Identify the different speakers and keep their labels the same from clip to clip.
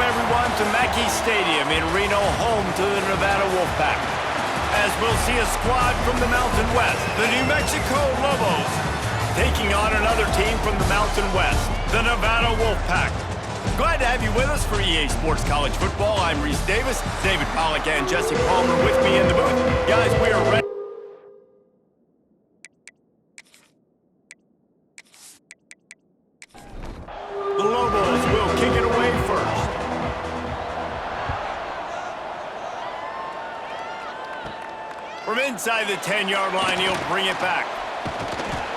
Speaker 1: everyone, to Mackey Stadium in Reno, home to the Nevada Wolfpack. As we'll see a squad from the Mountain West, the New Mexico Lobos, taking on another team from the Mountain West, the Nevada Wolfpack. Glad to have you with us for EA Sports College Football. I'm Reese Davis, David Pollack and Jesse Palmer with me in the booth. Guys, we are ready. The Lobos will kick it away first. From inside the 10-yard line, he'll bring it back.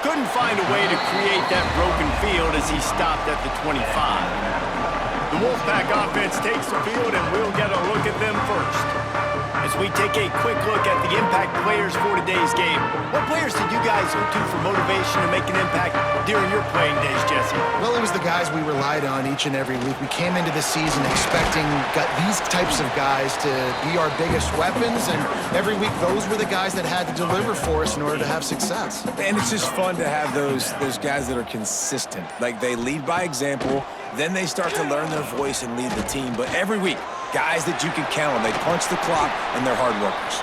Speaker 1: Couldn't find a way to create that broken field as he stopped at the 25. The Wolfpack offense takes the field, and we'll get a look at them first. As we take a quick look at the impact players for today's game, what players did you guys look to for motivation to make an impact during your playing days, Jesse?
Speaker 2: Well, it was the guys we relied on each and every week. We came into the season expecting these types of guys to be our biggest weapons, and every week those were the guys that had to deliver for us in order to have success.
Speaker 3: And it's just fun to have those guys that are consistent. Like, they lead by example, then they start to learn their voice and lead the team. But every week, guys that you can count on. They punch the clock, and they're hard workers.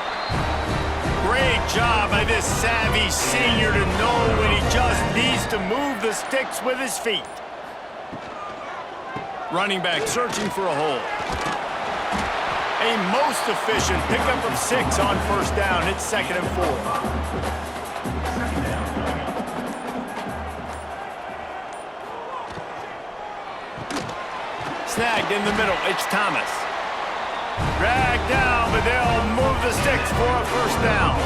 Speaker 1: Great job by this savvy senior to know when he just needs to move the sticks with his feet. Running back searching for a hole. A most efficient pickup of 6 on first down. It's 2nd and 4. Snagged in the middle, it's Thomas. Dragged down, but they'll move the sticks for a first down.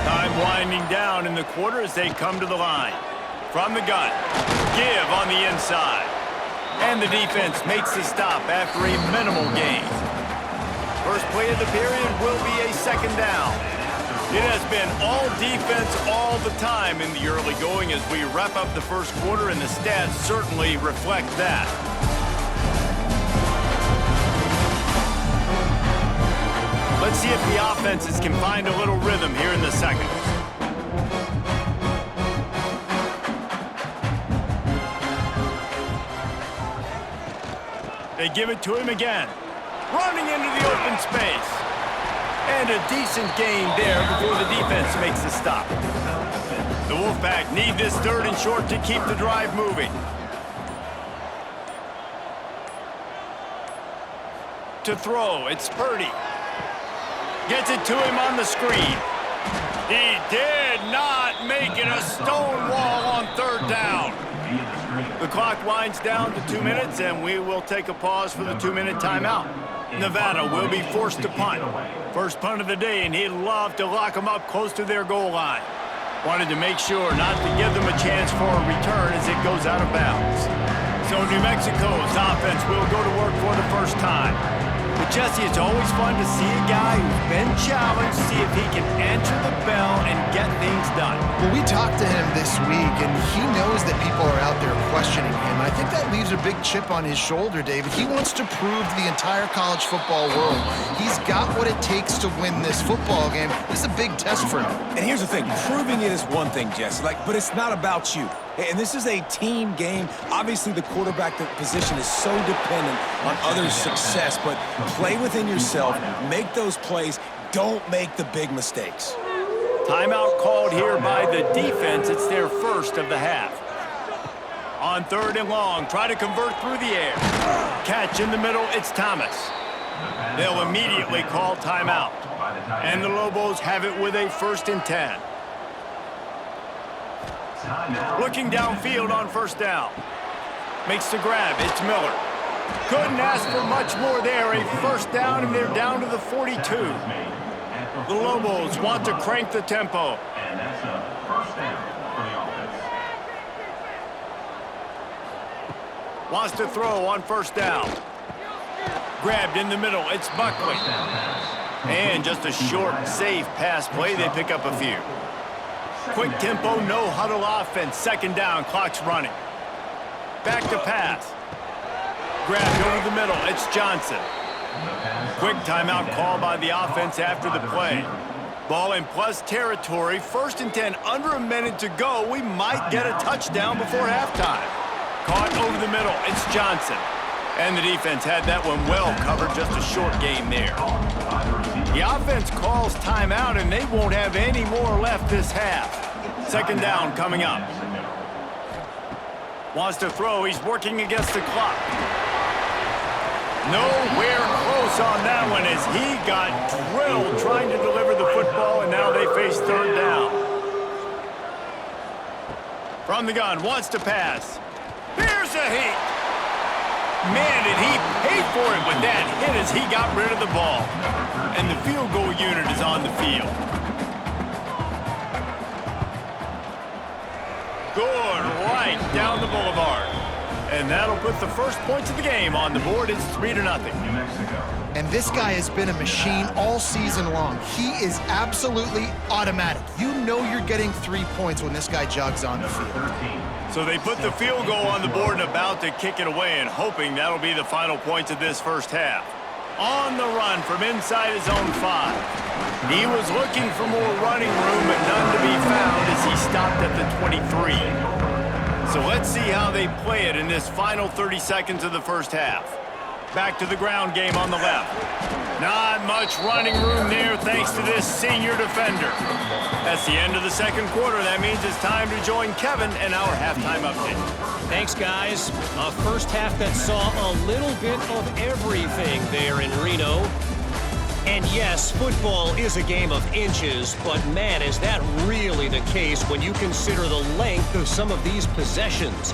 Speaker 1: Time winding down in the quarter as they come to the line. From the gun, give on the inside. And the defense makes the stop after a minimal gain. First play of the period will be a 2nd down. It has been all defense all the time in the early going as we wrap up the first quarter, and the stats certainly reflect that. Let's see if the offenses can find a little rhythm here in the second. They give it to him again. Running into the open space. And a decent gain there before the defense makes the stop. The Wolfpack need this 3rd and short to keep the drive moving. To throw, it's Purdy. Gets it to him on the screen. He did not make it a stone wall on 3rd down. The clock winds down to 2 minutes, and we will take a pause for the 2-minute timeout. Nevada will be forced to punt. First punt of the day, and he'd love to lock them up close to their goal line. Wanted to make sure not to give them a chance for a return as it goes out of bounds. So New Mexico's offense will go to work for the first time. But Jesse, it's always fun to see a guy who's been challenged, see if he can answer the bell and get things done.
Speaker 2: Well, we talked to him this week, and he knows that people are out there questioning him. I think that leaves a big chip on his shoulder, David. He wants to prove to the entire college football world he's got what it takes to win this football game. This is a big test for him.
Speaker 3: And here's the thing. Proving it is one thing, Jesse, but it's not about you. And this is a team game. Obviously, the quarterback position is so dependent on others' success, but play within yourself, make those plays, don't make the big mistakes.
Speaker 1: Timeout called here by the defense. It's their first of the half. On 3rd and long, try to convert through the air. Catch in the middle, it's Thomas. They'll immediately call timeout. And the Lobos have it with a 1st and 10. Looking downfield on 1st down. Makes the grab, it's Miller. Couldn't ask for much more there. A 1st down, and they're down to the 42. The Lobos want to crank the tempo.
Speaker 4: And that's a 1st down for the offense.
Speaker 1: Wants to throw on 1st down. Grabbed in the middle, it's Buckley. And just a short, safe pass play. They pick up a few. Quick tempo, no huddle offense. 2nd down, clock's running. Back to pass. Grabbed over the middle, it's Johnson. Quick timeout call by the offense after the play. Ball in plus territory, 1st and 10, under a minute to go. We might get a touchdown before halftime. Caught over the middle, it's Johnson. And the defense had that one well covered, just a short game there. The offense calls timeout, and they won't have any more left this half. Second down coming up. Wants to throw. He's working against the clock. Nowhere close on that one as he got drilled trying to deliver the football, and now they face third down. From the gun, wants to pass. Here's a hit. Man, did he pay for it with that hit as he got rid of the ball. And the field goal unit is on the field. Good, right down the boulevard. And that'll put the first points of the game on the board. It's 3-0.
Speaker 4: New Mexico.
Speaker 2: And this guy has been a machine all season long. He is absolutely automatic. You know you're getting 3 points when this guy jogs on the field.
Speaker 4: 13.
Speaker 1: So they put the field goal on the board and about to kick it away and hoping that'll be the final points of this first half. On the run from inside his own 5. He was looking for more running room, but none to be found as he stopped at the 23. So let's see how they play it in this final 30 seconds of the first half. Back to the ground game on the left. Not much running room there thanks to this senior defender. That's the end of the second quarter. That means it's time to join Kevin and our halftime update.
Speaker 5: Thanks, guys. A first half that saw a little bit of everything there in Reno. And yes, football is a game of inches, but man, is that really the case when you consider the length of some of these possessions.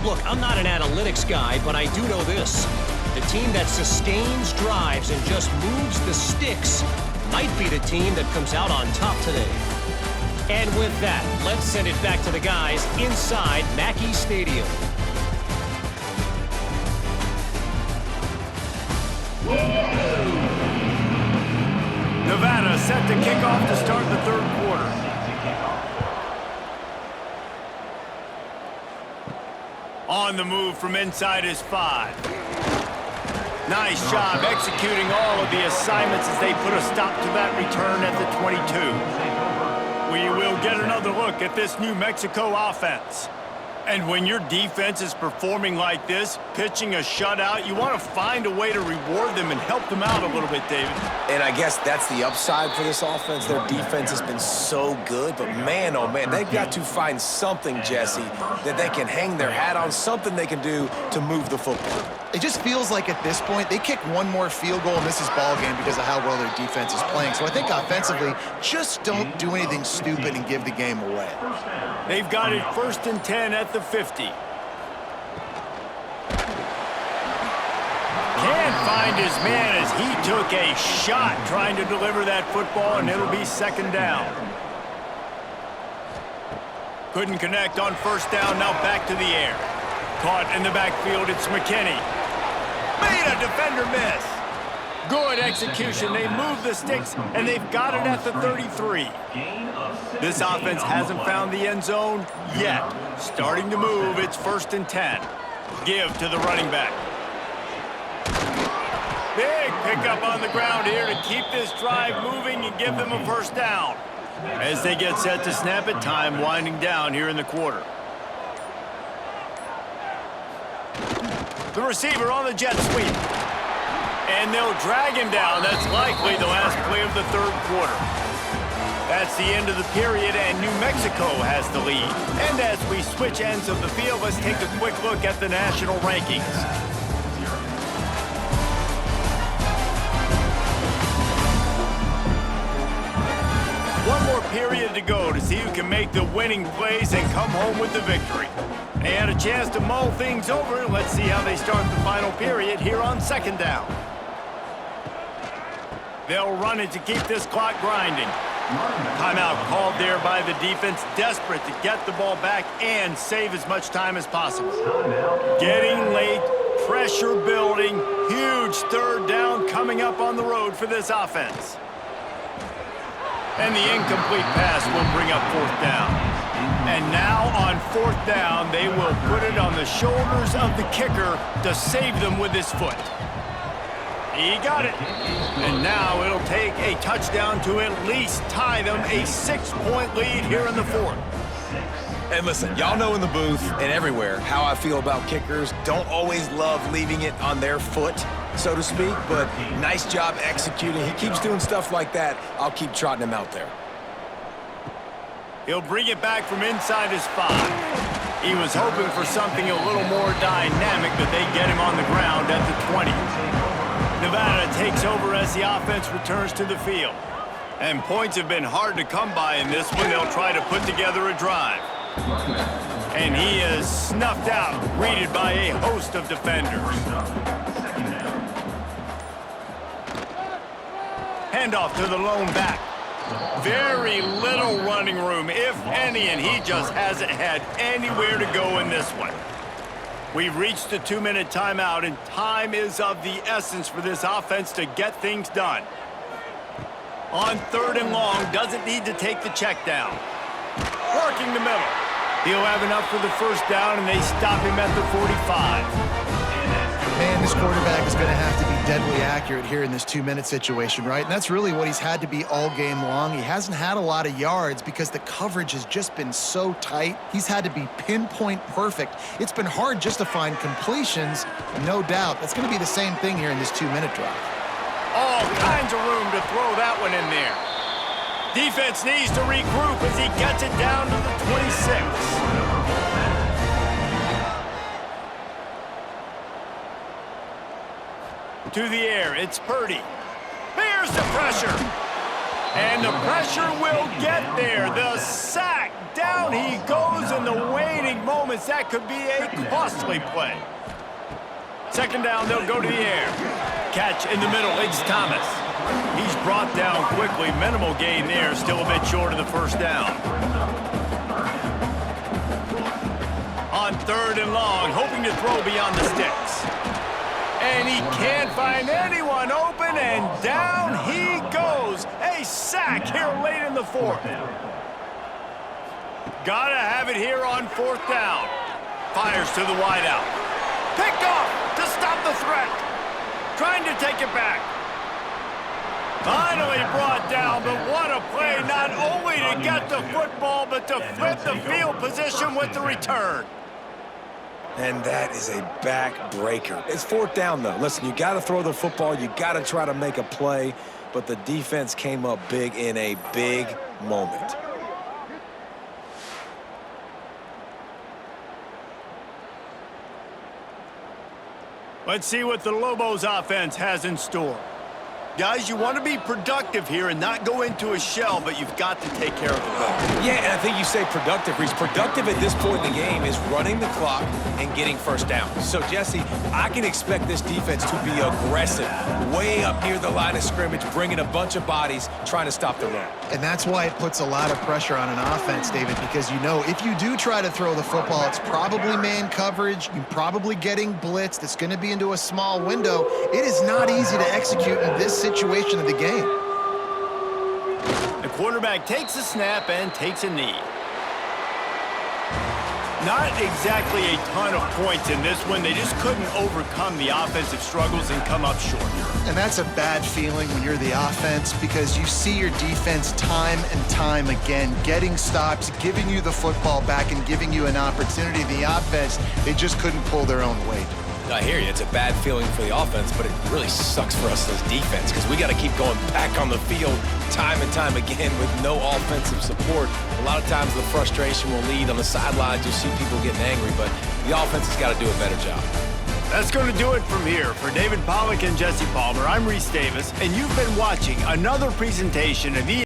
Speaker 5: Look, I'm not an analytics guy, but I do know this. The team that sustains drives and just moves the sticks might be the team that comes out on top today. And with that, let's send it back to the guys inside Mackey Stadium.
Speaker 1: Nevada set to kick off to start the third quarter. On the move from inside his 5. Nice job executing all of the assignments as they put a stop to that return at the 22. We will get another look at this New Mexico offense. And when your defense is performing like this, pitching a shutout, you want to find a way to reward them and help them out a little bit, David.
Speaker 3: And I guess that's the upside for this offense. Their defense has been so good, but man, oh man, they've got to find something, Jesse, that they can hang their hat on, something they can do to move the football.
Speaker 2: It just feels like at this point, they kick one more field goal and this is ball game because of how well their defense is playing. So I think offensively, just don't do anything stupid and give the game away.
Speaker 1: They've got it 1st and 10 at the 50. Can't find his man as he took a shot trying to deliver that football, and it'll be second down. Couldn't connect on first down, now back to the air. Caught in the backfield, it's McKinney. Made a defender miss. Good execution. They move the sticks, and they've got it at the 33. This offense hasn't found the end zone yet. Starting to move, it's 1st and 10. Give to the running back. Big pickup on the ground here to keep this drive moving and give them a first down. As they get set to snap it, time winding down here in the quarter. The receiver on the jet sweep. And they'll drag him down. That's likely the last play of the third quarter. That's the end of the period, and New Mexico has the lead. And as we switch ends of the field, let's take a quick look at the national rankings. One more period to go to see who can make the winning plays and come home with the victory. They had a chance to mull things over. Let's see how they start the final period here on second down. They'll run it to keep this clock grinding. Timeout called there by the defense, desperate to get the ball back and save as much time as possible. Getting late, pressure building, huge third down coming up on the road for this offense. And the incomplete pass will bring up fourth down. And now on fourth down, they will put it on the shoulders of the kicker to save them with his foot. He got it. And now it'll take a touchdown to at least tie them a 6-point lead here in the fourth.
Speaker 3: And listen, y'all know in the booth and everywhere how I feel about kickers. Don't always love leaving it on their foot, so to speak, but nice job executing. He keeps doing stuff like that. I'll keep trotting him out there.
Speaker 1: He'll bring it back from inside his 5. He was hoping for something a little more dynamic, but they get him on the ground at the 20. Nevada takes over as the offense returns to the field. And points have been hard to come by in this one. They'll try to put together a drive. And he is snuffed out, greeted by a host of defenders. Handoff to the lone back. Very little running room, if any, and he just hasn't had anywhere to go in this one. We've reached a 2-minute timeout, and time is of the essence for this offense to get things done. On 3rd and long, doesn't need to take the check down. Working the middle. He'll have enough for the first down, and they stop him at the 45.
Speaker 2: Man, this quarterback is going to have to be deadly accurate here in this 2-minute situation, right? And that's really what he's had to be all game long. He hasn't had a lot of yards because the coverage has just been so tight. He's had to be pinpoint perfect. It's been hard just to find completions, no doubt. That's going to be the same thing here in this 2-minute drive.
Speaker 1: All kinds of room to throw that one in there. Defense needs to regroup as he gets it down to the 26. To the air, it's Purdy. Here's the pressure. And the pressure will get there. The sack. Down he goes in the waiting moments. That could be a costly play. 2nd down, they'll go to the air. Catch in the middle, it's Thomas. He's brought down quickly. Minimal gain there, still a bit short of the first down. On 3rd and long, hoping to throw beyond the sticks. And he can't find anyone open, and down he goes. A sack here late in the 4th. Gotta have it here on 4th down. Fires to the wideout. Picked off to stop the threat. Trying to take it back. Finally brought down, but what a play, not only to get the football, but to flip the field position with the return.
Speaker 3: And that is a backbreaker. It's 4th down, though. Listen, you got to throw the football. You got to try to make a play, but the defense came up big in a big moment.
Speaker 1: Let's see what the Lobos offense has in store. Guys, you want to be productive here and not go into a shell, but you've got to take care of the ball.
Speaker 3: Yeah, and I think you say productive, Reese. Productive at this point in the game is running the clock and getting first down. So, Jesse, I can expect this defense to be aggressive, way up near the line of scrimmage, bringing a bunch of bodies, trying to stop the run.
Speaker 2: And that's why it puts a lot of pressure on an offense, David, because you know if you do try to throw the football, it's probably man coverage. You're probably getting blitzed. It's going to be into a small window. It is not easy to execute in this situation of the game.
Speaker 1: The quarterback takes a snap and takes a knee. Not exactly a ton of points in this one. They just couldn't overcome the offensive struggles and come up short.
Speaker 2: And that's a bad feeling when you're the offense because you see your defense time and time again getting stops, giving you the football back and giving you an opportunity. The offense, they just couldn't pull their own weight.
Speaker 3: I hear you. It's a bad feeling for the offense, but it really sucks for us as defense because we got to keep going back on the field time and time again with no offensive support. A lot of times the frustration will lead on the sidelines. You'll see people getting angry, but the offense has got to do a better job.
Speaker 1: That's going to do it from here. For David Pollack and Jesse Palmer, I'm Reese Davis, and you've been watching another presentation of